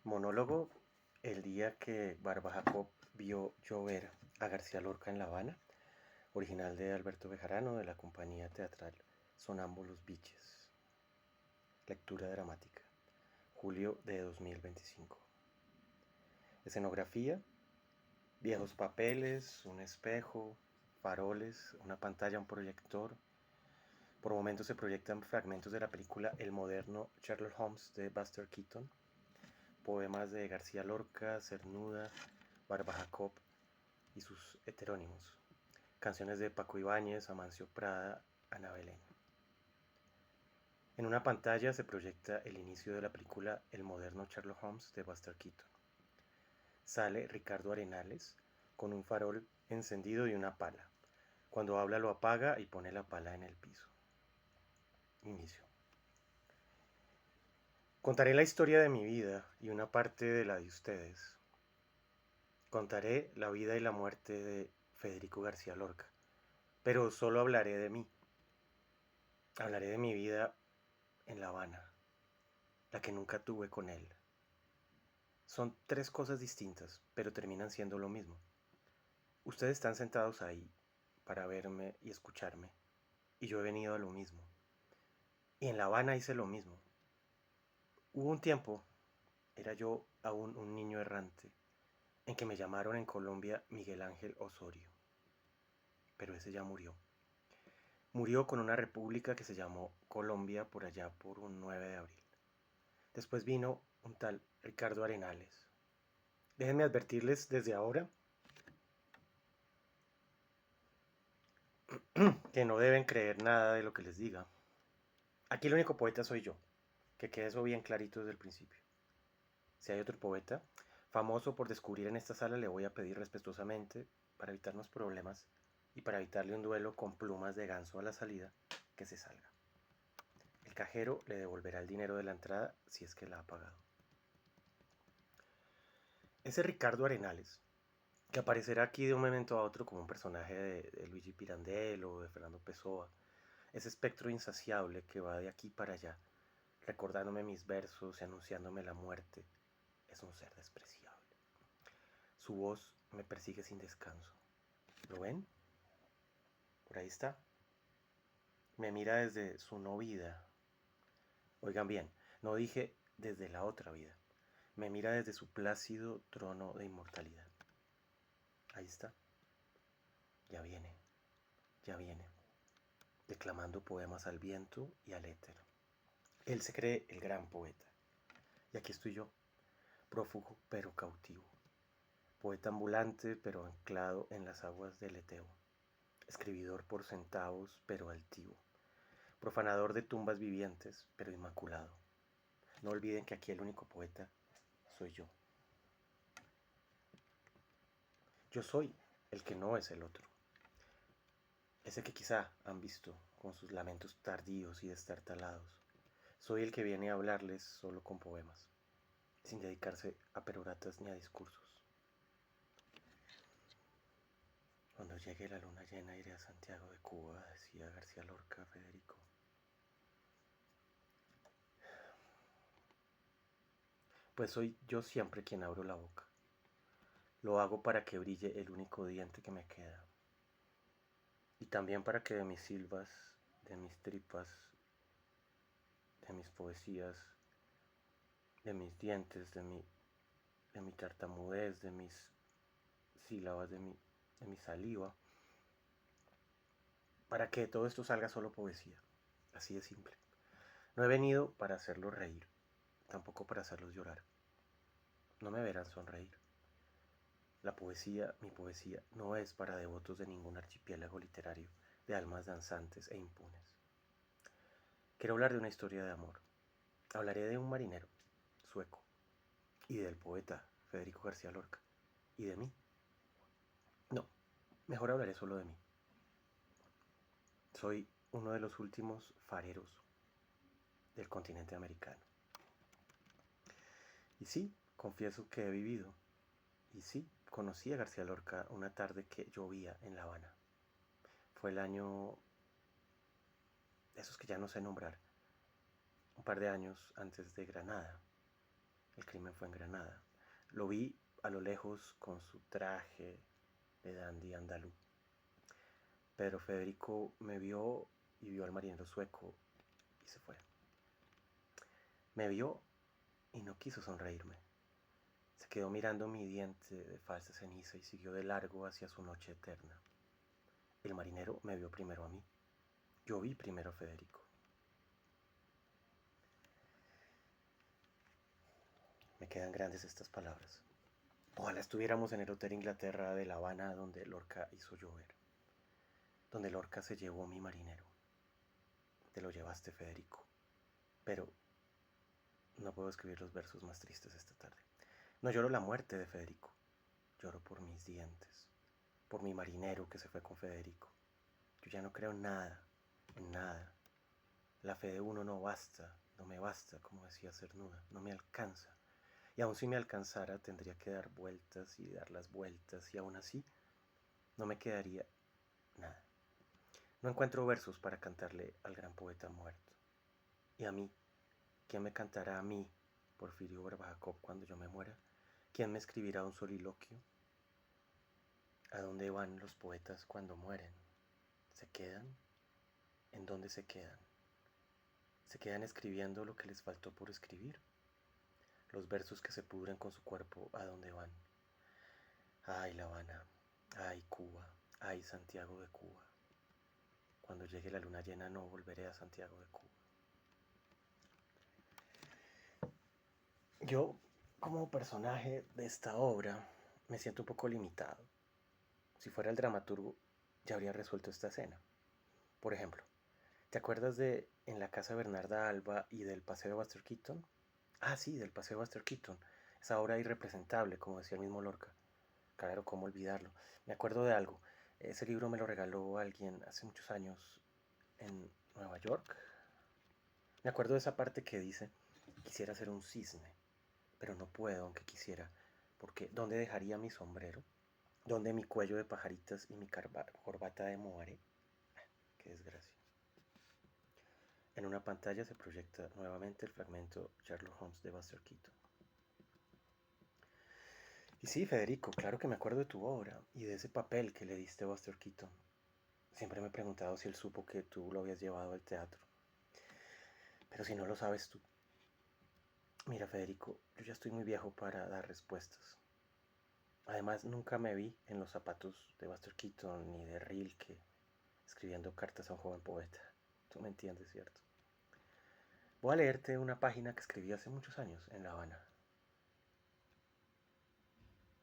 Monólogo el día que Barba Jacob vio llover a García Lorca en La Habana, original de Alberto Bejarano de la compañía teatral Sonámbulos Biches. Lectura dramática, julio de 2025. Escenografía, viejos papeles, un espejo, faroles, una pantalla, un proyector. Por momentos se proyectan fragmentos de la película El moderno Sherlock Holmes de Buster Keaton, poemas de García Lorca, Cernuda, Barba Jacob y sus heterónimos, canciones de Paco Ibáñez, Amancio Prada, Ana Belén. En una pantalla se proyecta el inicio de la película El moderno Sherlock Holmes de Buster Keaton. Sale Ricardo Arenales con un farol encendido y una pala. Cuando habla lo apaga y pone la pala en el piso. Inicio. Contaré la historia de mi vida y una parte de la de ustedes. Contaré la vida y la muerte de Federico García Lorca, pero solo hablaré de mí. Hablaré de mi vida en La Habana, la que nunca tuve con él. Son tres cosas distintas, pero terminan siendo lo mismo. Ustedes están sentados ahí para verme y escucharme, y yo he venido a lo mismo. Y en La Habana hice lo mismo. Hubo un tiempo, era yo aún un niño errante, en que me llamaron en Colombia Miguel Ángel Osorio. Pero ese ya murió. Murió con una república que se llamó Colombia por allá por un 9 de abril. Después vino un tal Ricardo Arenales. Déjenme advertirles desde ahora que no deben creer nada de lo que les diga. Aquí el único poeta soy yo, que quede eso bien clarito desde el principio. Si hay otro poeta famoso por descubrir en esta sala, le voy a pedir respetuosamente, para evitarnos problemas y para evitarle un duelo con plumas de ganso a la salida, que se salga. El cajero le devolverá el dinero de la entrada si es que la ha pagado. Ese Ricardo Arenales, que aparecerá aquí de un momento a otro como un personaje de Luigi Pirandello o de Fernando Pessoa, ese espectro insaciable que va de aquí para allá, recordándome mis versos y anunciándome la muerte, es un ser despreciable. Su voz me persigue sin descanso. ¿Lo ven? Por ahí está. Me mira desde su no vida. Oigan bien, no dije desde la otra vida. Me mira desde su plácido trono de inmortalidad. Ahí está. Ya viene, ya viene, declamando poemas al viento y al éter. Él se cree el gran poeta. Y aquí estoy yo, prófugo pero cautivo. Poeta ambulante pero anclado en las aguas del Eteo. Escribidor por centavos pero altivo. Profanador de tumbas vivientes pero inmaculado. No olviden que aquí el único poeta soy yo. Yo soy el que no es el otro. Ese que quizá han visto con sus lamentos tardíos y destartalados. Soy el que viene a hablarles solo con poemas, sin dedicarse a peroratas ni a discursos. Cuando llegue la luna llena iré a Santiago de Cuba, decía García Lorca a Federico. Pues soy yo siempre quien abro la boca. Lo hago para que brille el único diente que me queda. Y también para que de mis silbas, de mis tripas, de mis poesías, de mis dientes, de mi tartamudez, de mis sílabas, de mi saliva, para que todo esto salga solo poesía. Así de simple. No he venido para hacerlos reír, tampoco para hacerlos llorar. No me verán sonreír. La poesía, mi poesía, no es para devotos de ningún archipiélago literario de almas danzantes e impunes. Quiero hablar de una historia de amor. Hablaré de un marinero sueco y del poeta Federico García Lorca y de mí. No, mejor hablaré solo de mí. Soy uno de los últimos fareros del continente americano. Y sí, confieso que he vivido. Y sí, conocí a García Lorca una tarde que llovía en La Habana. Fue el año, esos que ya no sé nombrar, un par de años antes de Granada. El crimen fue en Granada. Lo vi a lo lejos con su traje de dandy andalú. Pedro Federico me vio y vio al marinero sueco y se fue. Me vio y no quiso sonreírme. Se quedó mirando mi diente de falsa ceniza y siguió de largo hacia su noche eterna. El marinero me vio primero a mí. Yo vi primero a Federico. Me quedan grandes estas palabras. Ojalá estuviéramos en el Hotel Inglaterra de La Habana donde Lorca hizo llover. Donde Lorca se llevó a mi marinero. Te lo llevaste, Federico. Pero no puedo escribir los versos más tristes esta tarde. No lloro la muerte de Federico. Lloro por mis dientes. Por mi marinero que se fue con Federico. Yo ya no creo en nada. En nada. La fe de uno no basta. No me basta, como decía Cernuda. No me alcanza. Y aun si me alcanzara, tendría que dar vueltas y dar las vueltas. Y aún así, no me quedaría nada. No encuentro versos para cantarle al gran poeta muerto. Y a mí, ¿quién me cantará a mí, Porfirio Barba Jacob, cuando yo me muera? ¿Quién me escribirá un soliloquio? ¿A dónde van los poetas cuando mueren? ¿Se quedan? ¿En dónde se quedan? ¿Se quedan escribiendo lo que les faltó por escribir? Los versos que se pudren con su cuerpo, ¿a dónde van? Ay, La Habana, ay, Cuba, ay, Santiago de Cuba. Cuando llegue la luna llena no volveré a Santiago de Cuba. Yo, como personaje de esta obra, me siento un poco limitado. Si fuera el dramaturgo, ya habría resuelto esta escena. Por ejemplo, ¿te acuerdas de En la casa de Bernarda Alba y del Paseo de Buster Keaton? Ah, sí, del Paseo de Buster Keaton. Esa obra irrepresentable, como decía el mismo Lorca. Claro, ¿cómo olvidarlo? Me acuerdo de algo. Ese libro me lo regaló alguien hace muchos años en Nueva York. Me acuerdo de esa parte que dice, quisiera ser un cisne, pero no puedo aunque quisiera, porque ¿dónde dejaría mi sombrero? ¿Dónde mi cuello de pajaritas y mi corbata de moaré? Qué desgracia. En una pantalla se proyecta nuevamente el fragmento Sherlock Holmes de Buster Keaton. Y sí, Federico, claro que me acuerdo de tu obra y de ese papel que le diste a Buster Keaton. Siempre me he preguntado si él supo que tú lo habías llevado al teatro. Pero si no lo sabes tú. Mira, Federico, yo ya estoy muy viejo para dar respuestas. Además, nunca me vi en los zapatos de Buster Keaton ni de Rilke escribiendo cartas a un joven poeta. Tú me entiendes, ¿cierto? Voy a leerte una página que escribí hace muchos años en La Habana.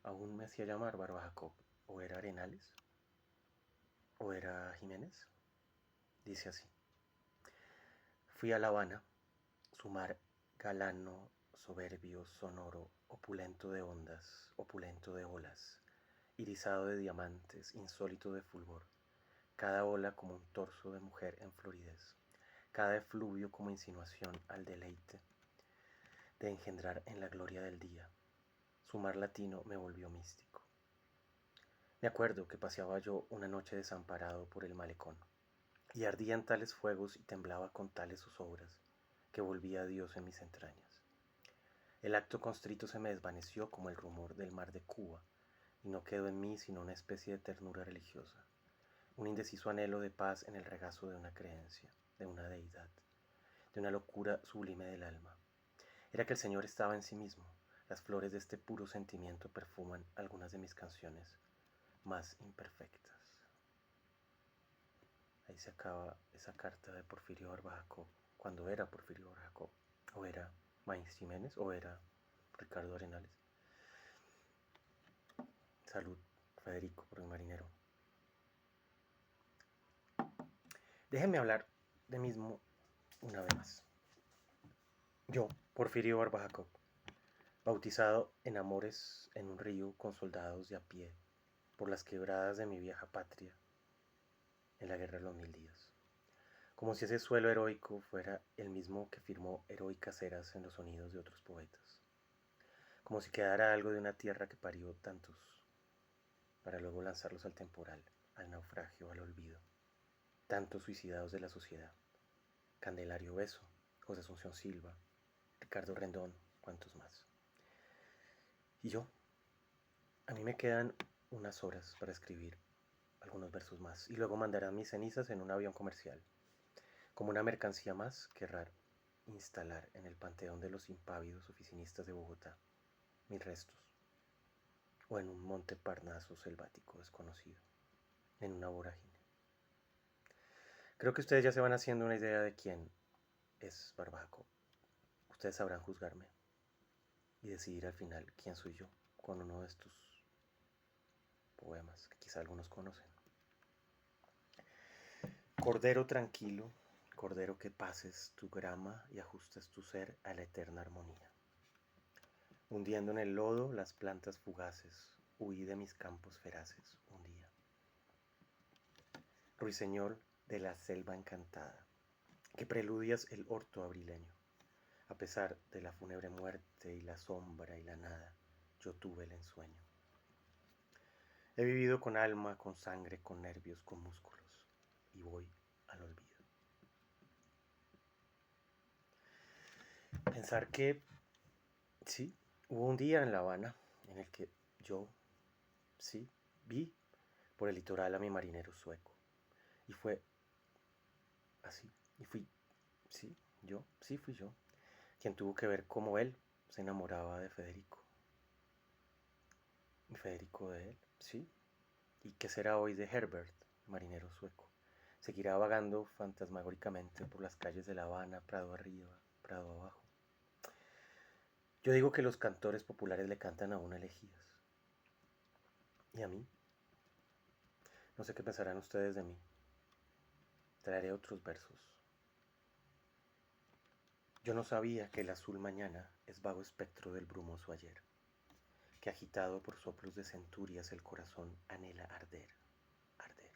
Aún me hacía llamar Barba Jacob. ¿O era Arenales? ¿O era Jiménez? Dice así. Fui a La Habana, su mar galano, soberbio, sonoro, opulento de ondas, opulento de olas, irisado de diamantes, insólito de fulgor, cada ola como un torso de mujer en floridez, cada efluvio como insinuación al deleite de engendrar en la gloria del día. Su mar latino me volvió místico. Me acuerdo que paseaba yo una noche desamparado por el malecón, y ardían tales fuegos y temblaba con tales zozobras, que volvía a Dios en mis entrañas. El acto constrito se me desvaneció como el rumor del mar de Cuba, y no quedó en mí sino una especie de ternura religiosa, un indeciso anhelo de paz en el regazo de una creencia, de una deidad, de una locura sublime del alma. Era que el Señor estaba en sí mismo. Las flores de este puro sentimiento perfuman algunas de mis canciones más imperfectas. Ahí se acaba esa carta de Porfirio Barba Jacob, cuando era Porfirio Barba Jacob, o era Maíz Jiménez, o era Ricardo Arenales. Salud, Federico, por el marinero. Déjenme hablar de mismo una vez más. Yo, Porfirio Barba Jacob, bautizado en amores en un río con soldados de a pie, por las quebradas de mi vieja patria, en la guerra de los 1000 días. Como si ese suelo heroico fuera el mismo que firmó heroicas eras en los sonidos de otros poetas. Como si quedara algo de una tierra que parió tantos, para luego lanzarlos al temporal, al naufragio, al olvido. Tantos suicidados de la sociedad. Candelario Beso, José Asunción Silva, Ricardo Rendón, cuantos más. Y yo, a mí me quedan unas horas para escribir algunos versos más y luego mandarán mis cenizas en un avión comercial, como una mercancía más que instalar en el panteón de los impávidos oficinistas de Bogotá mis restos, o en un monte Parnaso selvático desconocido, en una vorágine. Creo que ustedes ya se van haciendo una idea de quién es Barbaco. Ustedes sabrán juzgarme y decidir al final quién soy yo con uno de estos poemas que quizá algunos conocen. Cordero tranquilo, cordero que pases tu grama y ajustes tu ser a la eterna armonía. Hundiendo en el lodo las plantas fugaces, huí de mis campos feraces un día. Ruiseñor de la selva encantada, que preludias el orto abrileño. A pesar de la fúnebre muerte y la sombra y la nada, yo tuve el ensueño. He vivido con alma, con sangre, con nervios, con músculos, y voy al olvido. Pensar que, sí, hubo un día en La Habana en el que yo, sí, vi por el litoral a mi marinero sueco. Y fue así. Y fui, sí, fui yo, quien tuvo que ver cómo él se enamoraba de Federico. Y Federico de él, sí. ¿Y qué será hoy de Herbert, marinero sueco? Seguirá vagando fantasmagóricamente por las calles de La Habana, Prado arriba, Prado abajo. Yo digo que los cantores populares le cantan a uno elegías. ¿Y a mí? No sé qué pensarán ustedes de mí. Traeré otros versos. Yo no sabía que el azul mañana es vago espectro del brumoso ayer, que agitado por soplos de centurias el corazón anhela arder, arder.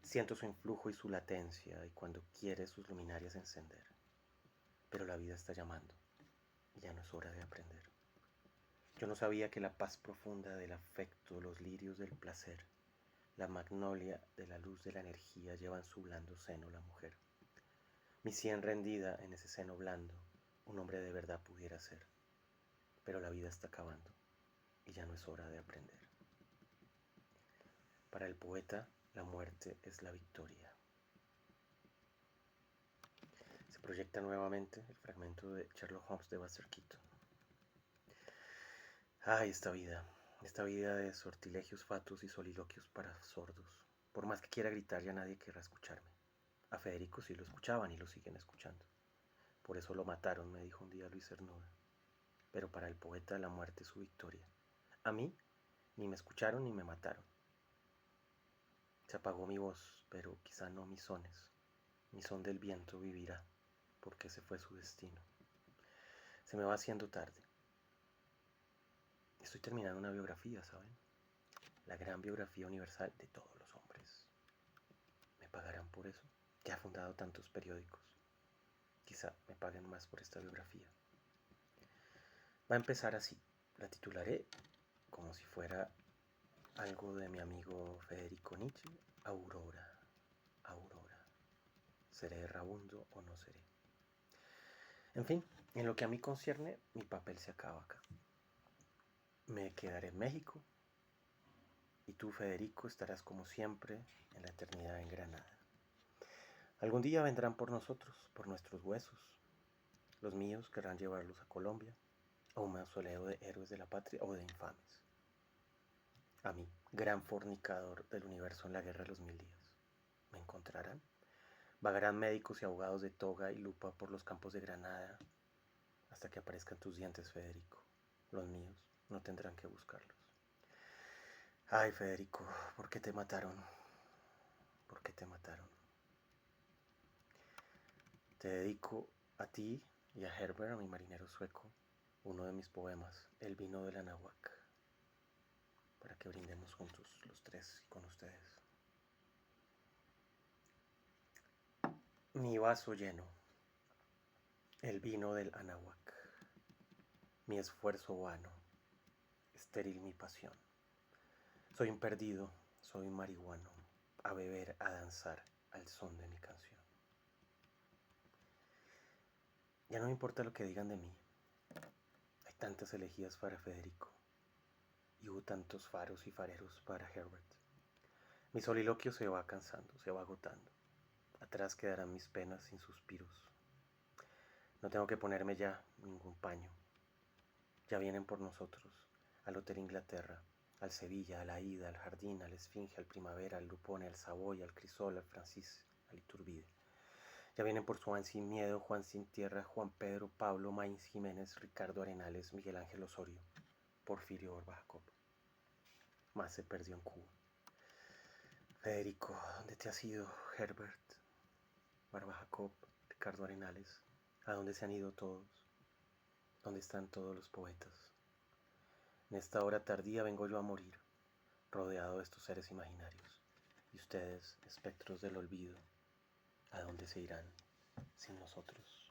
Siento su influjo y su latencia y cuando quiere sus luminarias encender. Pero la vida está llamando y ya no es hora de aprender. Yo no sabía que la paz profunda del afecto, los lirios del placer, la magnolia de la luz de la energía lleva en su blando seno la mujer. Mi sien rendida en ese seno blando, un hombre de verdad pudiera ser. Pero la vida está acabando y ya no es hora de aprender. Para el poeta, la muerte es la victoria. Se proyecta nuevamente el fragmento de Sherlock Holmes de Buster Keaton. Ay, esta vida de sortilegios fatuos y soliloquios para sordos. Por más que quiera gritar, ya nadie querrá escucharme. A Federico sí lo escuchaban y lo siguen escuchando. Por eso lo mataron, me dijo un día Luis Cernuda. Pero para el poeta la muerte es su victoria. A mí ni me escucharon ni me mataron. Se apagó mi voz, pero quizá no mis sones. Mi son del viento vivirá, porque ese fue su destino. Se me va haciendo tarde. Estoy terminando una biografía, ¿saben? La gran biografía universal de todos los hombres. ¿Me pagarán por eso? Ya he fundado tantos periódicos. Quizá me paguen más por esta biografía. Va a empezar así. La titularé como si fuera algo de mi amigo Federico Nietzsche. Aurora, aurora. ¿Seré errabundo o no seré? En fin, en lo que a mí concierne, mi papel se acaba acá. Me quedaré en México y tú, Federico, estarás como siempre en la eternidad en Granada. Algún día vendrán por nosotros, por nuestros huesos. Los míos querrán llevarlos a Colombia, a un mausoleo de héroes de la patria o de infames. A mí, gran fornicador del universo en la guerra de los 1000 días. ¿Me encontrarán? Vagarán médicos y abogados de toga y lupa por los campos de Granada hasta que aparezcan tus dientes, Federico. Los míos no tendrán que buscarlos. Ay, Federico, ¿por qué te mataron? ¿Por qué te mataron? Te dedico a ti y a Herbert, a mi marinero sueco, uno de mis poemas, El vino del Anahuac, para que brindemos juntos los tres y con ustedes. Mi vaso lleno, el vino del Anahuac, mi esfuerzo vano, estéril mi pasión. Soy un perdido, soy un marihuano, a beber, a danzar al son de mi canción. Ya no me importa lo que digan de mí. Hay tantas elegías para Federico, y hubo tantos faros y fareros para Herbert. Mi soliloquio se va cansando, se va agotando. Atrás quedarán mis penas sin suspiros. No tengo que ponerme ya ningún paño. Ya vienen por nosotros, al Hotel Inglaterra, al Sevilla, a la Ida, al Jardín, al Esfinge, al Primavera, al Lupone, al Savoy, al Crisol, al Francis, al Iturbide. Ya vienen por Juan Sin Miedo, Juan Sin Tierra, Juan Pedro, Pablo, Maíz Jiménez, Ricardo Arenales, Miguel Ángel Osorio, Porfirio Borba Jacob. Más se perdió en Cuba. Federico, ¿dónde te has ido? Herbert, Barba Jacob, Ricardo Arenales, ¿a dónde se han ido todos? ¿Dónde están todos los poetas? En esta hora tardía vengo yo a morir, rodeado de estos seres imaginarios. Y ustedes, espectros del olvido, ¿a dónde se irán sin nosotros?